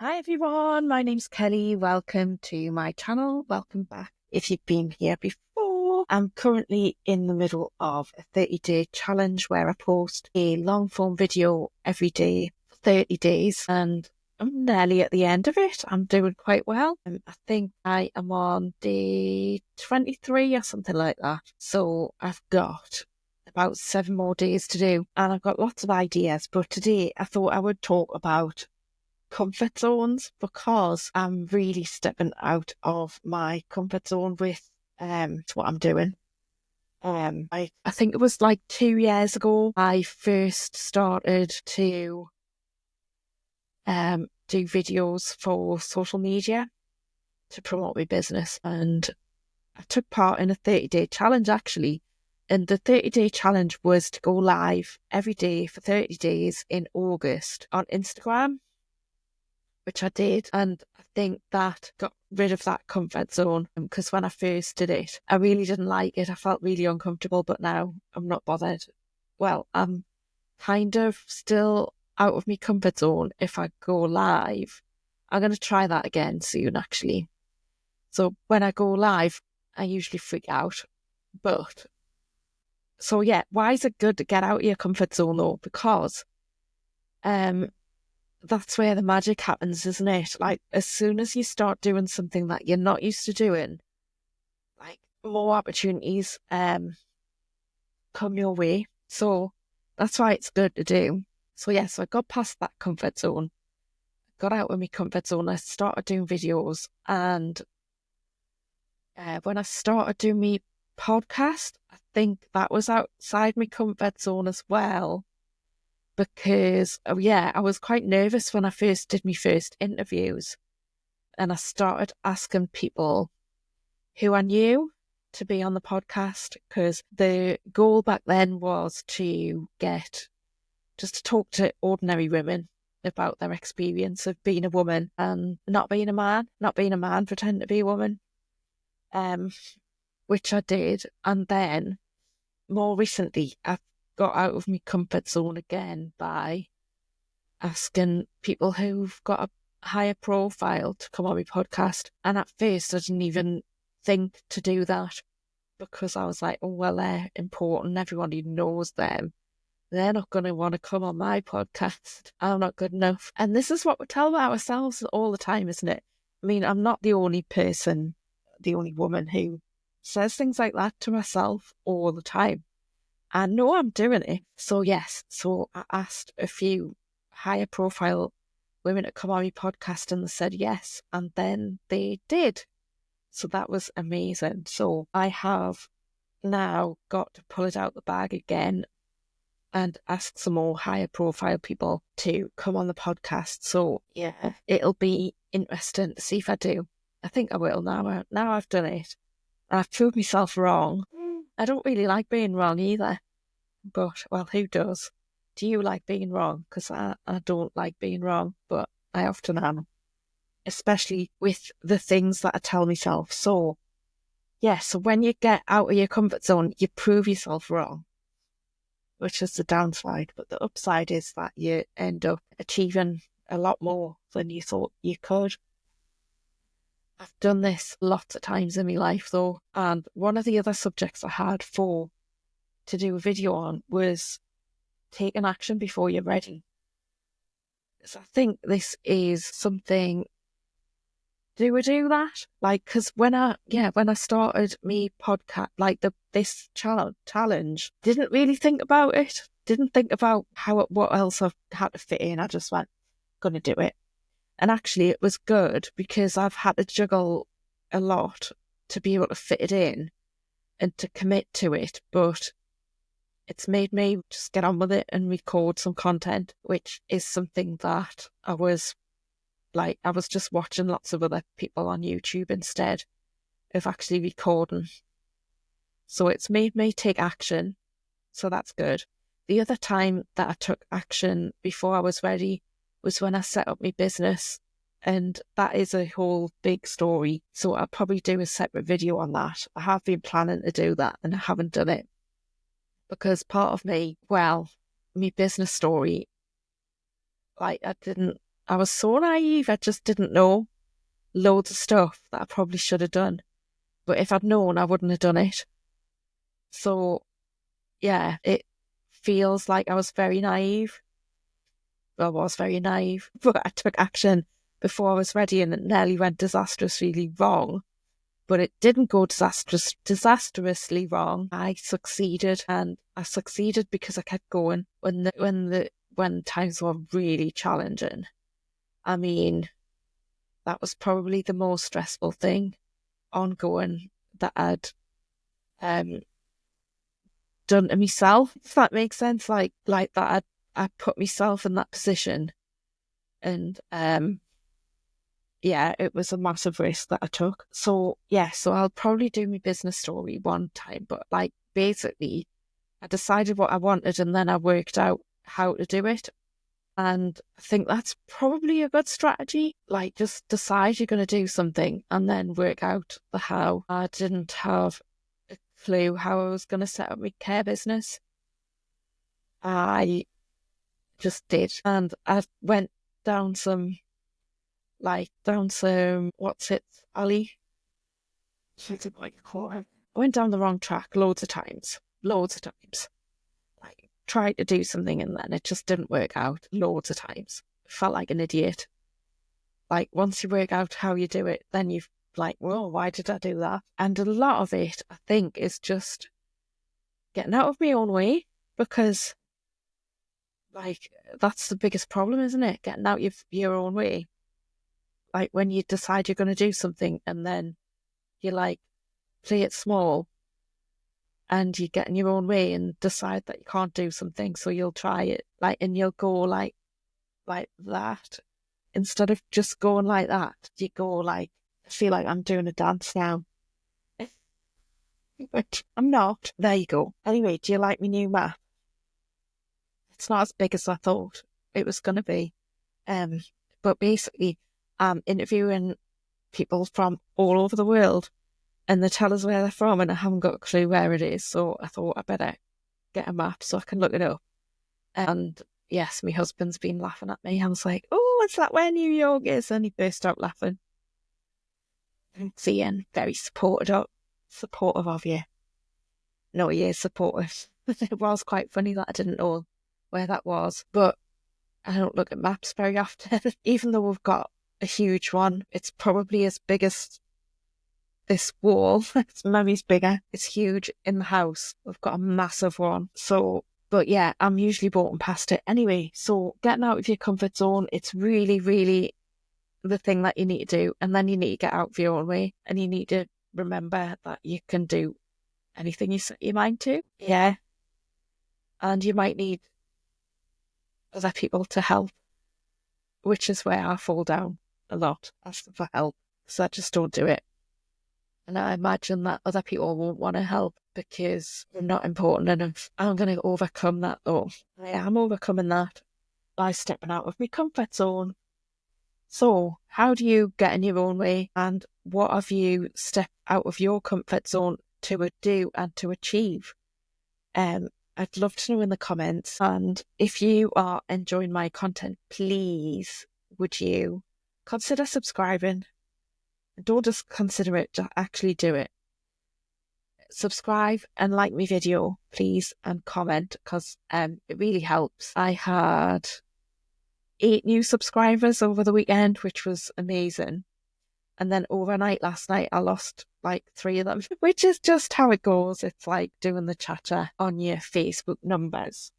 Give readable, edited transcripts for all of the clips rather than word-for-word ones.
Hi everyone, my name's Kelly. Welcome to my channel. Welcome back if you've been here before. I'm currently in the middle of a 30-day challenge where I post a long form video every day for 30 days and I'm nearly at the end of it. I'm doing quite well. I think I am on day 23 or something like that. So I've got about 7 more days to do and I've got lots of ideas, but today I thought I would talk about comfort zones because I'm really stepping out of my comfort zone with what I'm doing. I think it was like 2 years ago I first started to do videos for social media to promote my business, and I took part in a 30-day challenge actually. And the 30-day challenge was to go live every day for 30 days in August on Instagram, which I did. And I think that got rid of that comfort zone because when I first did it, I really didn't like it. I felt really uncomfortable, but now I'm not bothered. Well, I'm kind of still out of my comfort zone if I go live. I'm going to try that again soon, actually. So when I go live, I usually freak out. But so yeah, why is it good to get out of your comfort zone though? Because that's where the magic happens, isn't it? Like, as soon as you start doing something that you're not used to doing, like, more opportunities come your way. So that's why it's good to do. So yeah, so I got past that comfort zone, got out of my comfort zone. I started doing videos, and when I started doing my podcast, I think that was outside my comfort zone as well. Because, I was quite nervous when I first did my first interviews. And I started asking people who I knew to be on the podcast, because the goal back then was to talk to ordinary women about their experience of being a woman and not being a man pretending to be a woman, which I did. And then more recently, I've got out of my comfort zone again by asking people who've got a higher profile to come on my podcast. And at first, I didn't even think to do that because I was like, oh, well, they're important. Everybody knows them. They're not going to want to come on my podcast. I'm not good enough. And this is what we tell ourselves all the time, isn't it? I mean, I'm not the only person, the only woman who says things like that to myself all the time. I know I'm doing it. So yes, so I asked a few higher profile women to come on my podcast and they said yes, and then they did. So that was amazing. So I have now got to pull it out the bag again and ask some more higher profile people to come on the podcast. So yeah, it'll be interesting to see if I do. I think I will now. Now I've done it. I've proved myself wrong. I don't really like being wrong either. But, well, who does? Do you like being wrong? Because I don't like being wrong, but I often am, especially with the things that I tell myself. So, yeah, so when you get out of your comfort zone, you prove yourself wrong, which is the downside. But the upside is that you end up achieving a lot more than you thought you could. I've done this lots of times in my life, though, and one of the other subjects I had to do a video on was taking action before you're ready. So I think this is something. Do we do that? Like, because when I started me podcast, like this challenge, didn't really think about it. Didn't think about what else I've had to fit in. I just went, gonna do it. And actually, it was good because I've had to juggle a lot to be able to fit it in and to commit to it. But it's made me just get on with it and record some content, which is something that I was just watching lots of other people on YouTube instead of actually recording. So it's made me take action. So that's good. The other time that I took action before I was ready was when I set up my business. And that is a whole big story. So I'll probably do a separate video on that. I have been planning to do that and I haven't done it. Because part of me, my business story, like I I was so naive. I just didn't know loads of stuff that I probably should have done. But if I'd known, I wouldn't have done it. So, yeah, it feels like I was very naive. I was very naive, but I took action before I was ready and it nearly went disastrously wrong. But it didn't go disastrously wrong. I succeeded, and I succeeded because I kept going when times were really challenging. I mean, that was probably the most stressful thing ongoing that I'd done to myself, if that makes sense. Like that I put myself in that position, and yeah, it was a massive risk that I took. So yeah, so I'll probably do my business story one time, but like basically I decided what I wanted and then I worked out how to do it. And I think that's probably a good strategy. Like, just decide you're going to do something and then work out the how. I didn't have a clue how I was going to set up my care business. I just did. And I went down some, what's it, alley? I went down the wrong track loads of times. Like, tried to do something and then it just didn't work out loads of times. Felt like an idiot. Like, once you work out how you do it, then you've like, well, why did I do that? And a lot of it, I think, is just getting out of my own way, because like, that's the biggest problem, isn't it? Getting out of your own way. Like, when you decide you're going to do something and then you like play it small and you get in your own way and decide that you can't do something, so you'll try it, like, and you'll go like that. Instead of just going like that, you go like, I feel like I'm doing a dance now. But I'm not. There you go. Anyway, do you like my new map? It's not as big as I thought it was going to be. But basically, I'm interviewing people from all over the world and they tell us where they're from and I haven't got a clue where it is. So I thought I better get a map so I can look it up. And yes, my husband's been laughing at me. I was like, oh, is that where New York is? And he burst out laughing. See, Ian, very supportive of you. No, he is supportive. It was quite funny that I didn't know where that was, but I don't look at maps very often. Even though we've got a huge one, it's probably as big as this wall. It's Mummy's bigger. It's huge in the house. We've got a massive one. So, but yeah, I'm usually walking past it anyway. So getting out of your comfort zone, it's really, really the thing that you need to do. And then you need to get out of your own way and you need to remember that you can do anything you set your mind to. Yeah. And you might need other people to help, which is where I fall down a lot, asking for help, because I just don't do it. And I imagine that other people won't want to help because I'm not important enough. I'm going to overcome that though. I am overcoming that by stepping out of my comfort zone. So, how do you get in your own way, and what have you stepped out of your comfort zone to do and to achieve? I'd love to know in the comments. And if you are enjoying my content, please, would you consider subscribing? Don't just consider it, just actually do it. Subscribe and like my video, please, and comment, because it really helps. I had 8 new subscribers over the weekend, which was amazing. And then overnight last night, I lost like 3 of them, which is just how it goes. It's like doing the chatter on your Facebook numbers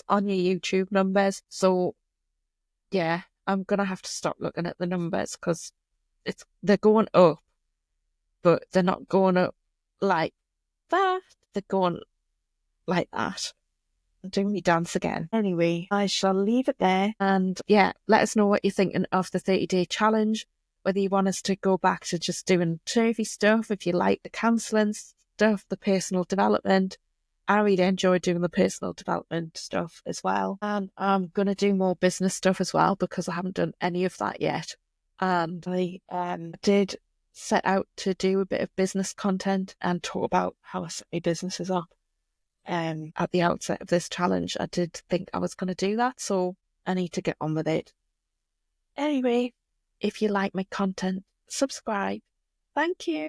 on your YouTube numbers. So yeah, I'm going to have to stop looking at the numbers because they're going up, but they're not going up like that. They're going like that. I'm doing me dance again. Anyway, I shall leave it there. And yeah, let us know what you're thinking of the 30-day challenge. Whether you want us to go back to just doing turvy stuff, if you like the counselling stuff, the personal development. I really enjoy doing the personal development stuff as well. And I'm going to do more business stuff as well because I haven't done any of that yet. And I did set out to do a bit of business content and talk about how I set my businesses up. At the outset of this challenge, I did think I was going to do that. So I need to get on with it. Anyway, if you like my content, subscribe. Thank you.